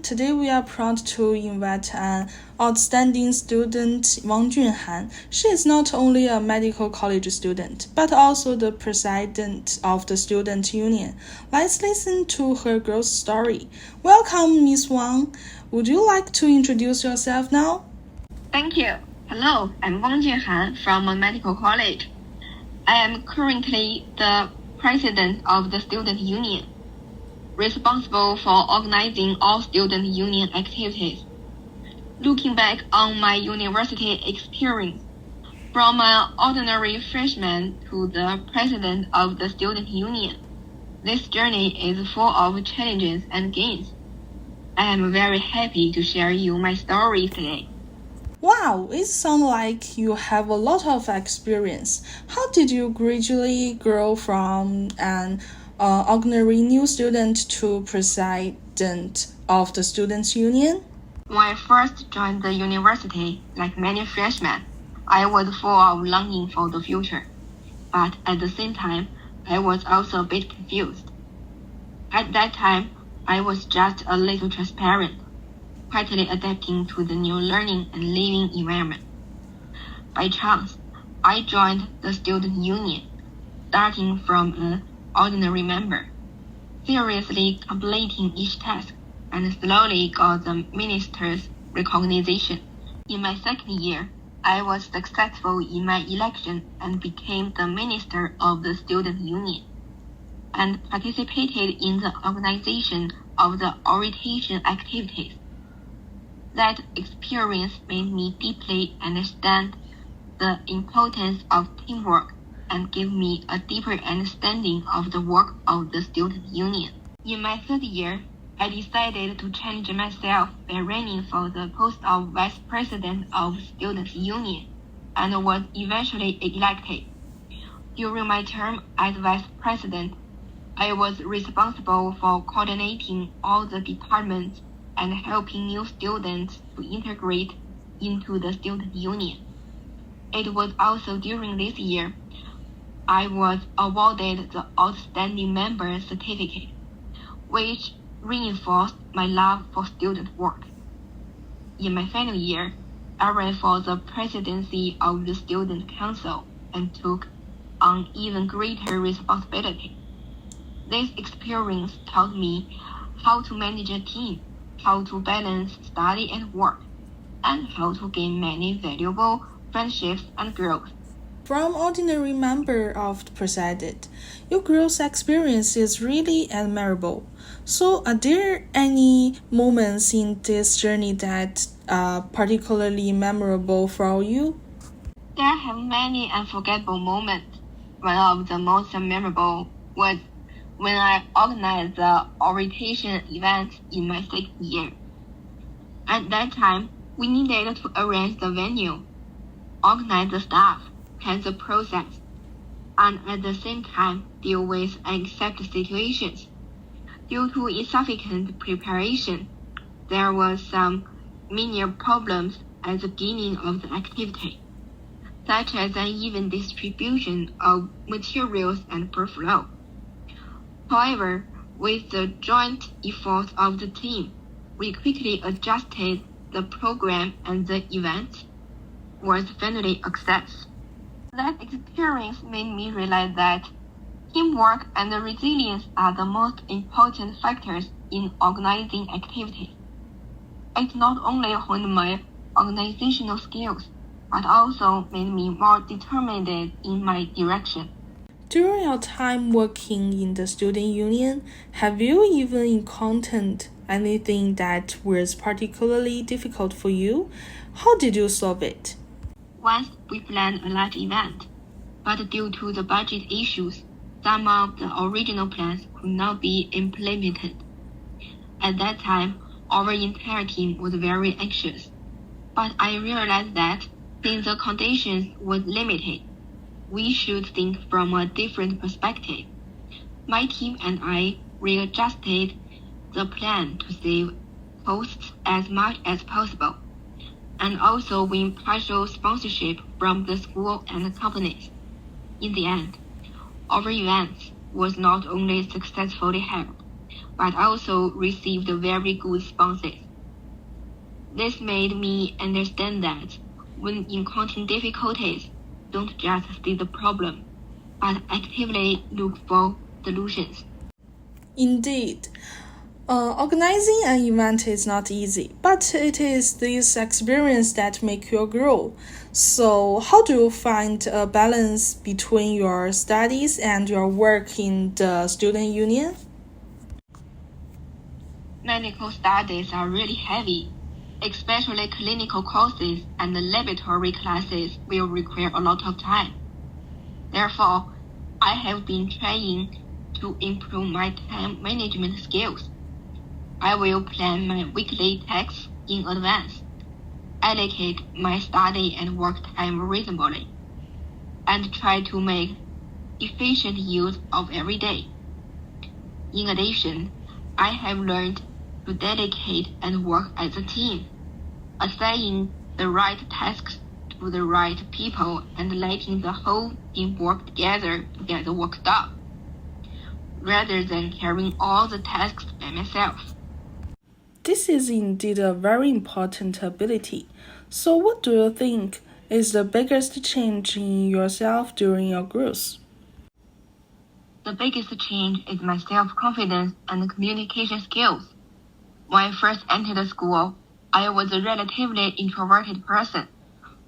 today we are proud to invite an outstanding student, Wang Junhan. She is not only a medical college student, but also the president of the student union. Let's listen to her growth story. Welcome, Miss Wang. Would you like to introduce yourself now? Thank you. Hello, I'm Wang Junhan from a medical college. I am currently the president of the student union, responsible for organizing all student union activities. Looking back on my university experience, from an ordinary freshman to the president of the student union, this journey is full of challenges and gains. I am very happy to share you my story today. Wow, it sounds like you have a lot of experience. How did you gradually grow from an ordinary new student to president of the students' union? When I first joined the university, like many freshmen, I was full of longing for the future. But at the same time, I was also a bit confused. At that time, I was just a little transparent, quietly adapting to the new learning and living environment. By chance, I joined the student union, starting from an ordinary member, seriously completing each task, and slowly got the minister's recognition. In my second year, I was successful in my election and became the minister of the student union, and participated in the organization of the orientation activities. That experience made me deeply understand the importance of teamwork and gave me a deeper understanding of the work of the student union. In my third year, I decided to challenge myself by running for the post of vice president of student union and was eventually elected. During my term as vice president, I was responsible for coordinating all the departments and helping new students to integrate into the student union. It was also during this year I was awarded the Outstanding Member Certificate, which reinforced my love for student work. In my final year, I ran for the presidency of the Student Council and took on even greater responsibility. This experience taught me how to manage a team, how to balance study and work, and how to gain many valuable friendships and growth. From ordinary member of the president, your growth experience is really admirable. So are there any moments in this journey that are particularly memorable for you? There have many unforgettable moments. One of the most memorable was when I organized the orientation event in my second year. At that time, we needed to arrange the venue, organize the staff, plan the process, and at the same time deal with unacceptable situations. Due to insufficient preparation, there were some minor problems at the beginning of the activity, such as uneven distribution of materials and poor flow. However, with the joint efforts of the team, we quickly adjusted the program and the event was finally a success. That experience made me realize that teamwork and resilience are the most important factors in organizing activities. It not only honed my organizational skills, but also made me more determined in my direction. During your time working in the student union, have you even encountered anything that was particularly difficult for you? How did you solve it? Once we planned a large event, but due to the budget issues, some of the original plans could not be implemented. At that time, our entire team was very anxious, but I realized that since the conditions were limited, we should think from a different perspective. My team and I readjusted the plan to save costs as much as possible, and also win partial sponsorship from the school and companies. In the end, our event was not only successfully held, but also received very good responses. This made me understand that when encountering difficulties, don't just see the problem, but actively look for solutions. Indeed. Organizing an event is not easy, but it is this experience that make you grow. So, how do you find a balance between your studies and your work in the student union? Medical studies are really heavy, especially clinical courses and laboratory classes will require a lot of time. Therefore, I have been trying to improve my time management skills. I will plan my weekly tasks in advance, allocate my study and work time reasonably, and try to make efficient use of every day. In addition, I have learned to delegate and work as a team, assigning the right tasks to the right people and letting the whole team work together to get the work done, rather than carrying all the tasks by myself. This is indeed a very important ability. So, what do you think is the biggest change in yourself during your growth? The biggest change is my self-confidence and communication skills. When I first entered the school, I was a relatively introverted person,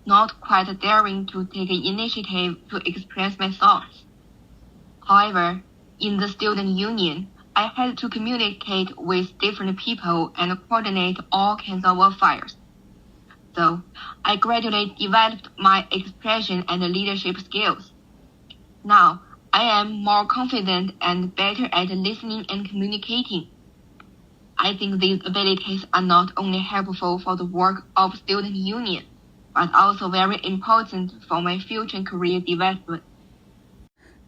not quite daring to take initiative to express my thoughts. However, in the student union, I had to communicate with different people and coordinate all kinds of affairs. So, I gradually developed my expression and leadership skills. Now, I am more confident and better at listening and communicating. I think these abilities are not only helpful for the work of student union, but also very important for my future career development.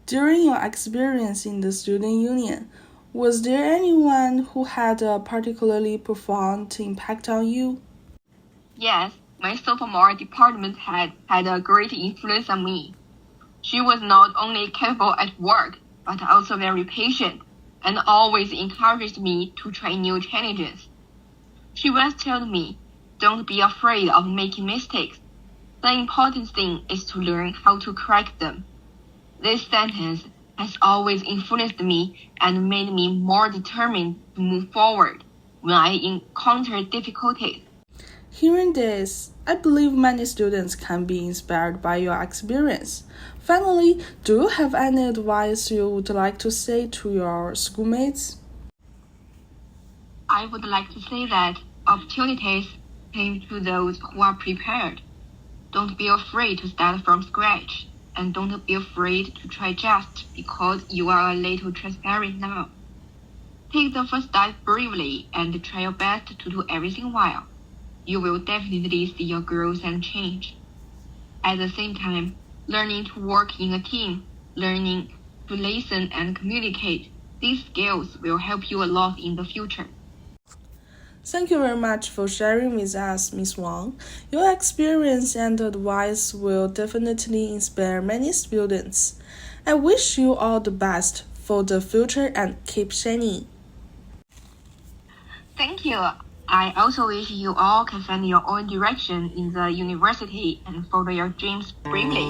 During your experience in the student union, was there anyone who had a particularly profound impact on you? Yes, my sophomore department head had a great influence on me. She was not only capable at work, but also very patient and always encouraged me to try new challenges. She once told me, "Don't be afraid of making mistakes. The important thing is to learn how to correct them." This sentence has always influenced me and made me more determined to move forward when I encounter difficulties. Hearing this, I believe many students can be inspired by your experience. Finally, do you have any advice you would like to say to your schoolmates? I would like to say that opportunities came to those who are prepared. Don't be afraid to start from scratch, and don't be afraid to try just because you are a little transparent now. Take the first step bravely and try your best to do everything well. You will definitely see your growth and change. At the same time, learning to work in a team, learning to listen and communicate, these skills will help you a lot in the future. Thank you very much for sharing with us, Ms. Wang. Your experience and advice will definitely inspire many students. I wish you all the best for the future and keep shining. Thank you. I also wish you all can find your own direction in the university and follow your dreams bravely.